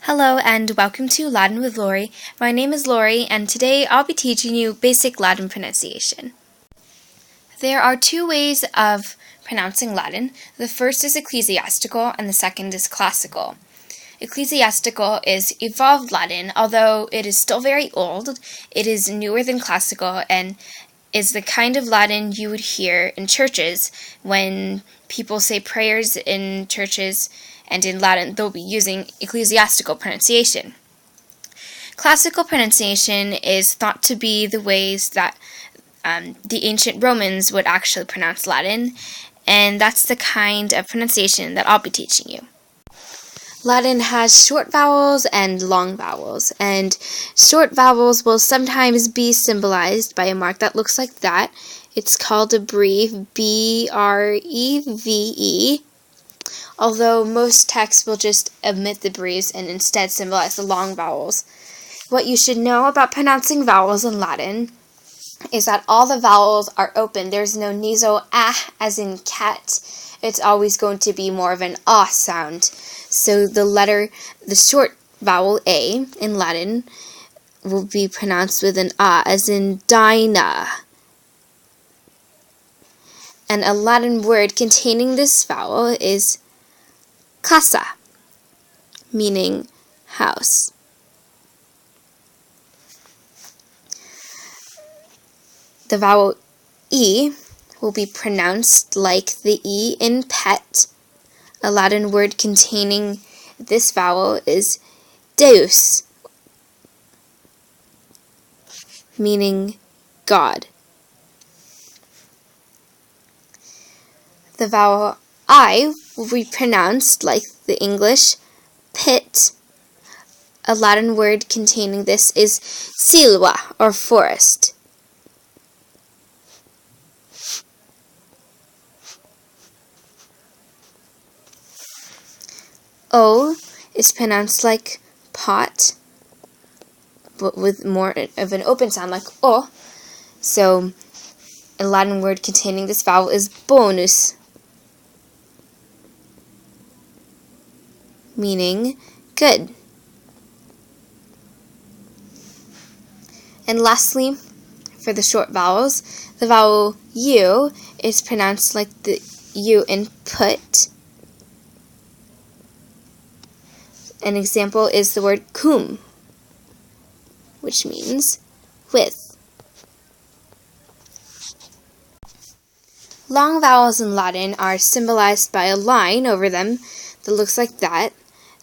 Hello and welcome to Latin with Lori. My name is Lori and today I'll be teaching you basic Latin pronunciation. There are two ways of pronouncing Latin. The first is ecclesiastical and the second is classical. Ecclesiastical is evolved Latin, although it is still very old. It is newer than classical and is the kind of Latin you would hear in churches when people say prayers in churches, and in Latin they'll be using ecclesiastical pronunciation. Classical pronunciation is thought to be the ways that the ancient Romans would actually pronounce Latin, and that's the kind of pronunciation that I'll be teaching you. Latin has short vowels and long vowels, and short vowels will sometimes be symbolized by a mark that looks like that. It's called a breve, B-R-E-V-E, although most texts will just omit the breves and instead symbolize the long vowels. What you should know about pronouncing vowels in Latin is that all the vowels are open. There's no nasal ah as in cat. It's always going to be more of an ah sound. So the short vowel A in Latin will be pronounced with an ah as in dina. And a Latin word containing this vowel is casa, meaning house. The vowel E will be pronounced like the E in pet. A Latin word containing this vowel is deus, meaning God. The vowel I will be pronounced like the English pit. A Latin word containing this is silva, or forest. O is pronounced like pot, but with more of an open sound like O. So a Latin word containing this vowel is bonus, meaning good. And lastly, for the short vowels, the vowel U is pronounced like the U in put. An example is the word cum, which means with. Long vowels in Latin are symbolized by a line over them that looks like that.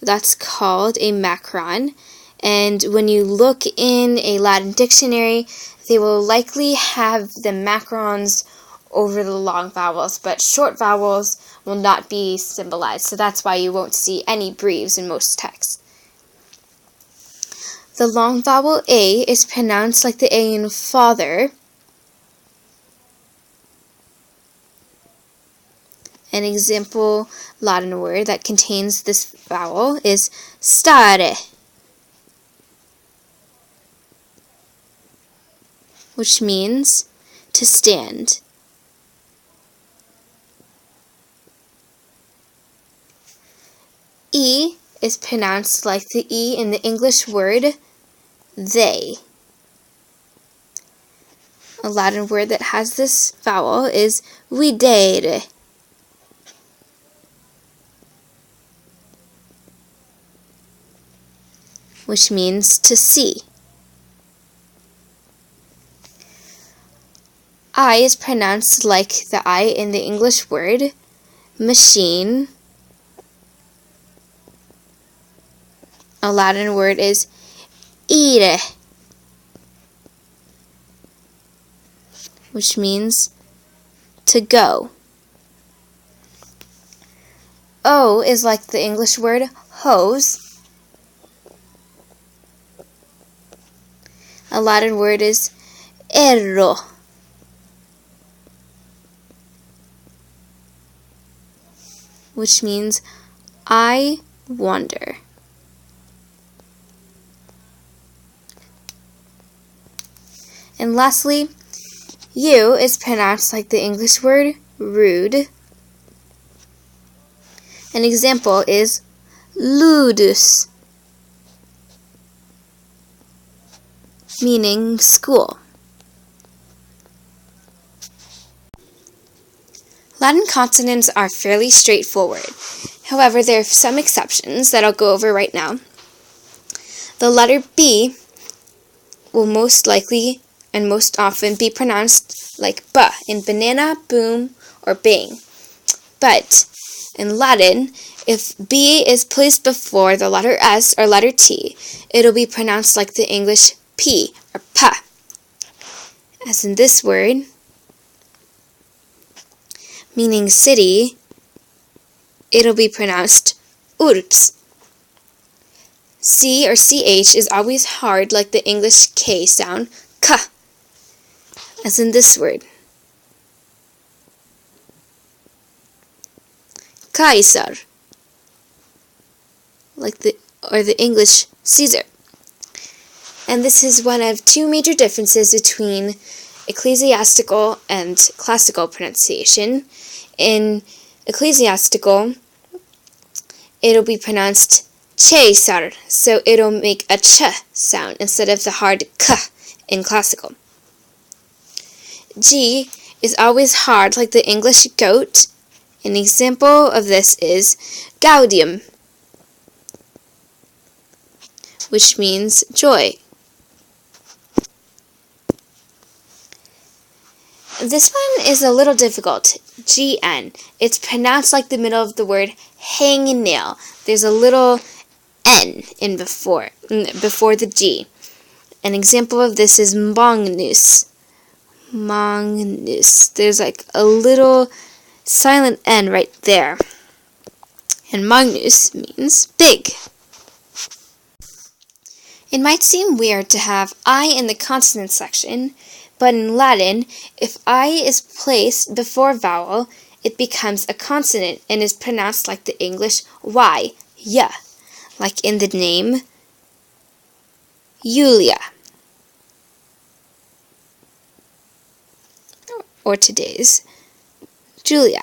That's called a macron, and when you look in a Latin dictionary, they will likely have the macrons over the long vowels, but short vowels will not be symbolized, so that's why you won't see any breves in most texts. The long vowel A is pronounced like the A in father. An example Latin word that contains this vowel is stare, which means to stand. E is pronounced like the E in the English word they. A Latin word that has this vowel is videre, which means to see. I is pronounced like the I in the English word machine. A Latin word is ire, which means to go. O is like the English word hose. A Latin word is erro, which means I wonder. And lastly, U is pronounced like the English word rude. An example is ludus, meaning school. Latin consonants are fairly straightforward. However, there are some exceptions that I'll go over right now. The letter B will most likely and most often be pronounced like B in banana, boom, or bang. But in Latin, if B is placed before the letter S or letter T, it'll be pronounced like the English P or pa. As in this word, meaning city, it'll be pronounced urbs. C or CH is always hard like the English K sound, ka, as in this word. Kaiser, like the English Caesar. And this is one of two major differences between ecclesiastical and classical pronunciation. In ecclesiastical, it'll be pronounced Caesar, so it'll make a ch sound instead of the hard k in classical. G is always hard like the English goat. An example of this is gaudium, which means joy. This one is a little difficult. GN. It's pronounced like the middle of the word hangnail. There's a little N in before the G. An example of this is mongnus. Mongnus. There's like a little silent N right there. And magnus means big. It might seem weird to have I in the consonant section, but in Latin, if I is placed before vowel, it becomes a consonant and is pronounced like the English Y, ya, like in the name Julia, or today's Julia.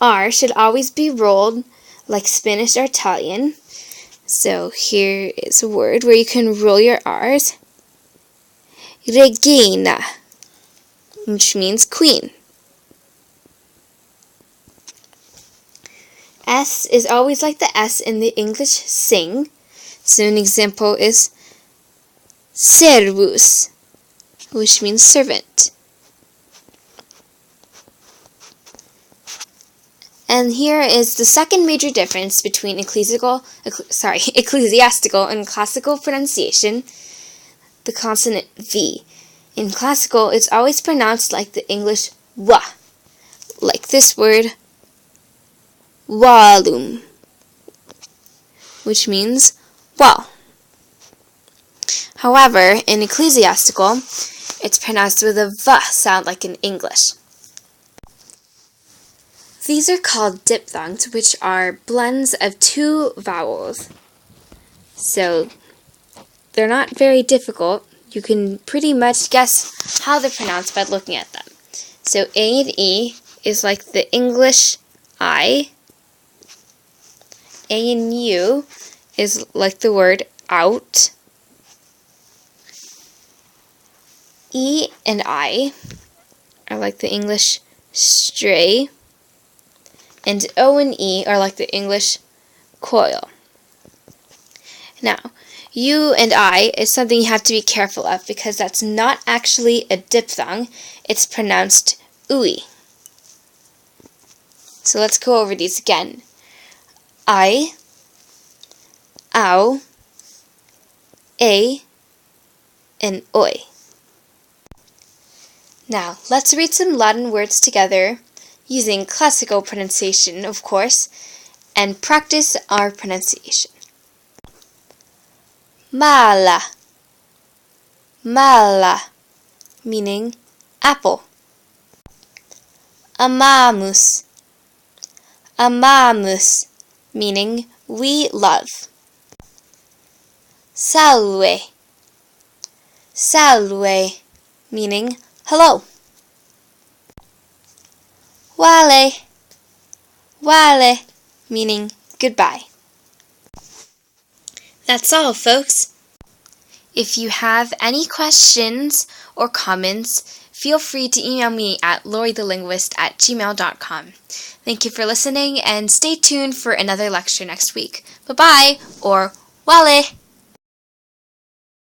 R should always be rolled like Spanish or Italian. So here is a word where you can roll your R's. Regina, which means queen. S is always like the S in the English sing. So an example is servus, which means servant. And here is the second major difference between ecclesiastical and classical pronunciation, the consonant V. In classical, it's always pronounced like the English wa, like this word, walum, which means wall. However, in ecclesiastical, it's pronounced with a V sound like in English. These are called diphthongs, which are blends of two vowels. So they're not very difficult. You can pretty much guess how they're pronounced by looking at them. So A and E is like the English I. A and U is like the word out. E and I are like the English stray. And O and E are like the English coil. Now, U and I is something you have to be careful of because that's not actually a diphthong. It's pronounced ui. So let's go over these again. I, ow, a, and oi. Now, let's read some Latin words together using classical pronunciation, of course, and practice our pronunciation. Mala, mala, meaning apple. Amamus, amamus, meaning we love. Salve, salve, meaning hello. Vale, vale, meaning goodbye. That's all, folks. If you have any questions or comments, feel free to email me at lorithelinguist@gmail.com. Thank you for listening, and stay tuned for another lecture next week. Bye-bye, or wale!